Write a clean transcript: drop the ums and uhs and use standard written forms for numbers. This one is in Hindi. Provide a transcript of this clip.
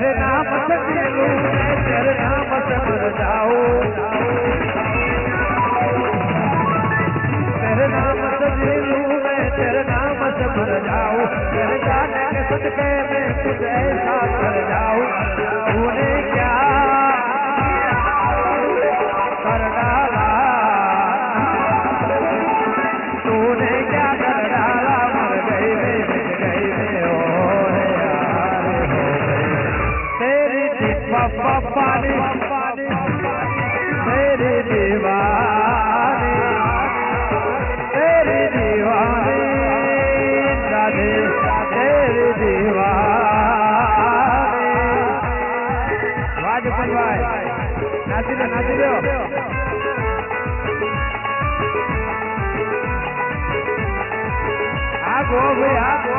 तेरे नाम से जीऊं मैं तेरे नाम से मर जाऊं तेरे नाम से जीऊं मैं तेरे नाम से मर जाऊं तेरे जाने के सदके में कुछ ऐसा कर जाऊं तूने क्या कर डाला तूने क्या कर डाला मर गई मैं ओ यार हो गई तेरी पानी तेरी दीवानी तेरी दीवानी राधे तेरी दीवानी वाजपेयी भाई नाची लो आगो भाई आगो